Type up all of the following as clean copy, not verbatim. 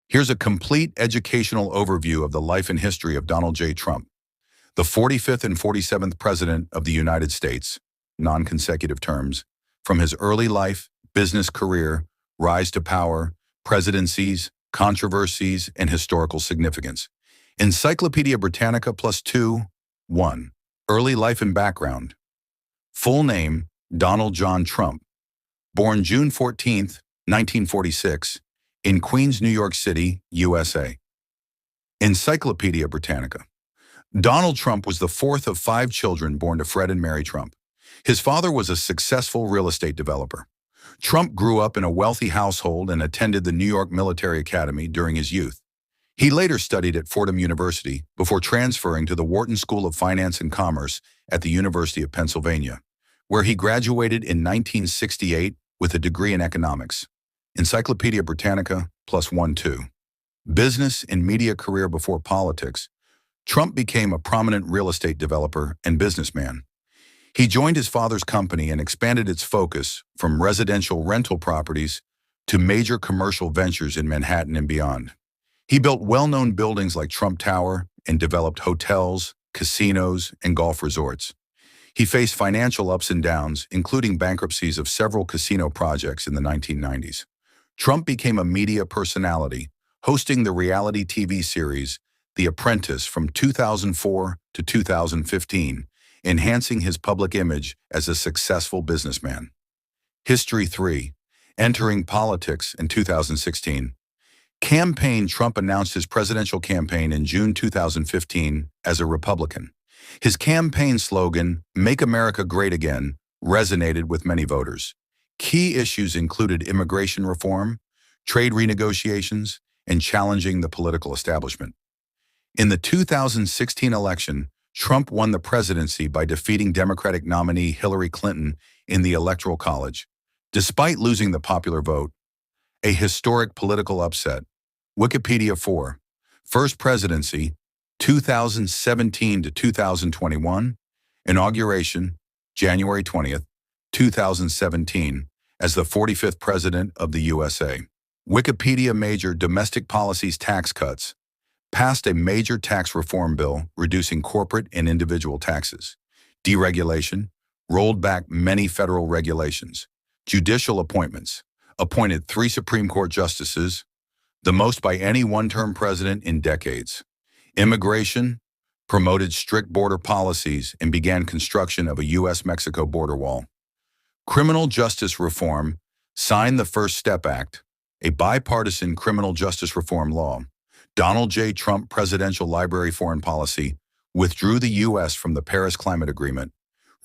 Here's a complete educational overview of the life and history of Donald J. Trump, the 45th and 47th President of the United States, non-consecutive terms, from his early life, business career, rise to power, presidencies, controversies, and historical significance. Encyclopedia Britannica +2, 1. Early life and background. Full name, Donald John Trump. Born June 14, 1946, in Queens, New York City, USA. Encyclopedia Britannica. Donald Trump was the fourth of 5 children born to Fred and Mary Trump. His father was a successful real estate developer. Trump grew up in a wealthy household and attended the New York Military Academy during his youth. He later studied at Fordham University before transferring to the Wharton School of Finance and Commerce at the University of Pennsylvania, where he graduated in 1968 with a degree in economics. Encyclopedia Britannica +1-2. Business and media career before politics. Trump became a prominent real estate developer and businessman. He joined his father's company and expanded its focus from residential rental properties to major commercial ventures in Manhattan and beyond. He built well-known buildings like Trump Tower and developed hotels, casinos, and golf resorts. He faced financial ups and downs, including bankruptcies of several casino projects in the 1990s. Trump became a media personality, hosting the reality TV series The Apprentice from 2004 to 2015, enhancing his public image as a successful businessman. History 3. Entering politics in 2016. Campaign. Trump announced his presidential campaign in June 2015 as a Republican. His campaign slogan, "Make America Great Again," resonated with many voters. Key issues included immigration reform, trade renegotiations, and challenging the political establishment. In the 2016 election, Trump won the presidency by defeating Democratic nominee Hillary Clinton in the Electoral College, despite losing the popular vote. A historic political upset. Wikipedia 4. First presidency, 2017 to 2021. Inauguration, January 20th, 2017, as the 45th President of the USA. Wikipedia major domestic policies. Tax cuts. Passed a major tax reform bill reducing corporate and individual taxes. Deregulation. Rolled back many federal regulations. Judicial appointments. Appointed 3 Supreme Court justices, the most by any one-term president in decades. Immigration. Promoted strict border policies and began construction of a U.S.-Mexico border wall. Criminal justice reform. Signed the First Step Act, a bipartisan criminal justice reform law. Donald J. Trump Presidential Library Foreign Policy. Withdrew the U.S. from the Paris Climate Agreement.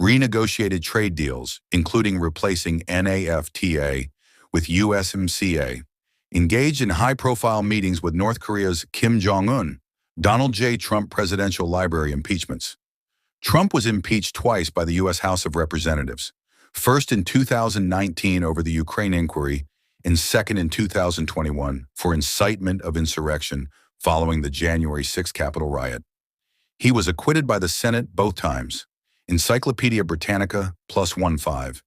Renegotiated trade deals, including replacing NAFTA with USMCA. Engaged in high-profile meetings with North Korea's Kim Jong-un. Donald J. Trump Presidential Library impeachments. Trump was impeached twice by the U.S. House of Representatives, first in 2019 over the Ukraine inquiry, and second in 2021 for incitement of insurrection following the January 6 Capitol riot. He was acquitted by the Senate both times. Encyclopedia Britannica +1-5.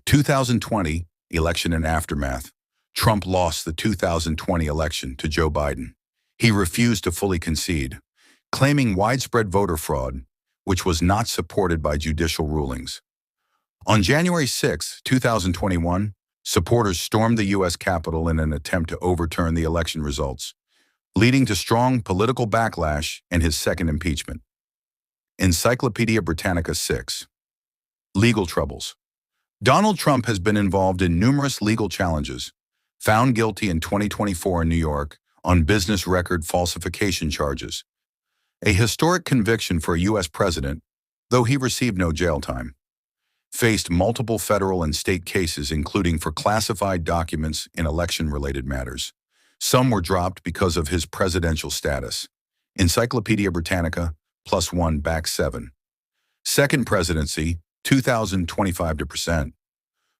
2020, election and aftermath. Trump lost the 2020 election to Joe Biden. He refused to fully concede, claiming widespread voter fraud, which was not supported by judicial rulings. On January 6, 2021, supporters stormed the U.S. Capitol in an attempt to overturn the election results, leading to strong political backlash and his second impeachment. Encyclopedia Britannica 6. Legal troubles. Donald Trump has been involved in numerous legal challenges, found guilty in 2024 in New York on business record falsification charges. A historic conviction for a U.S. president, though he received no jail time. Faced multiple federal and state cases, including for classified documents in election-related matters. Some were dropped because of his presidential status. Encyclopedia Britannica +1-7. Second presidency, 2025%.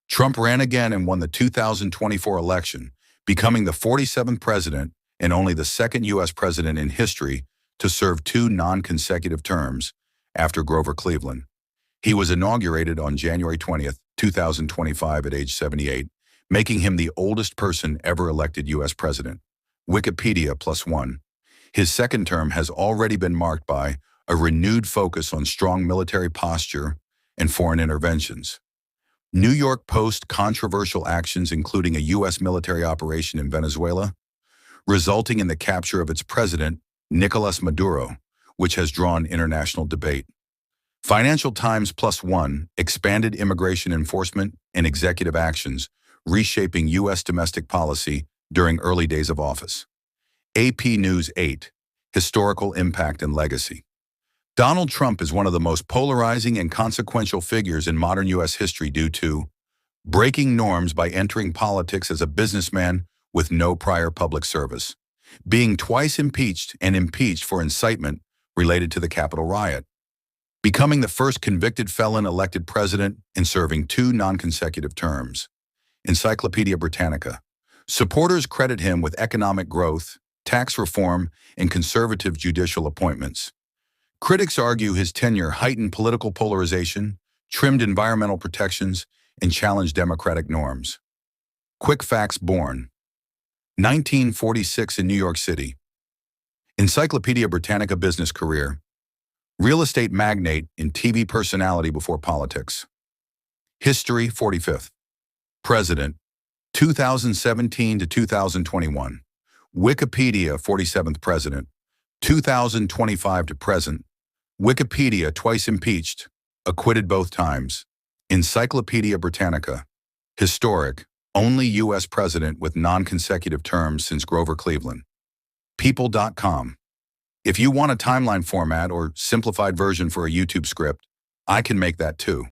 Trump ran again and won the 2024 election, becoming the 47th president and only the second U.S. president in history to serve 2 non-consecutive terms after Grover Cleveland. He was inaugurated on January 20th, 2025 at age 78, making him the oldest person ever elected U.S. president. Wikipedia +1. His second term has already been marked by a renewed focus on strong military posture and foreign interventions. New York Post controversial actions including a U.S. military operation in Venezuela, resulting in the capture of its president, Nicolas Maduro, which has drawn international debate. Financial Times +1, expanded immigration enforcement and executive actions, reshaping U.S. domestic policy during early days of office. AP News 8, historical impact and legacy. Donald Trump is one of the most polarizing and consequential figures in modern U.S. history due to breaking norms by entering politics as a businessman with no prior public service, being twice impeached and impeached for incitement related to the Capitol riot, becoming the first convicted felon elected president and serving 2 non-consecutive terms. Encyclopedia Britannica. Supporters credit him with economic growth, tax reform, and conservative judicial appointments. Critics argue his tenure heightened political polarization, trimmed environmental protections, and challenged democratic norms. Quick facts born. 1946 in New York City. Encyclopedia Britannica business career. Real estate magnate and TV personality before politics. History 45th. President 2017 to 2021. Wikipedia 47th President 2025 to present. Wikipedia twice impeached, acquitted both times. Encyclopedia Britannica. Historic, only U.S. president with non-consecutive terms since Grover Cleveland. People.com. If you want a timeline format or simplified version for a YouTube script, I can make that too.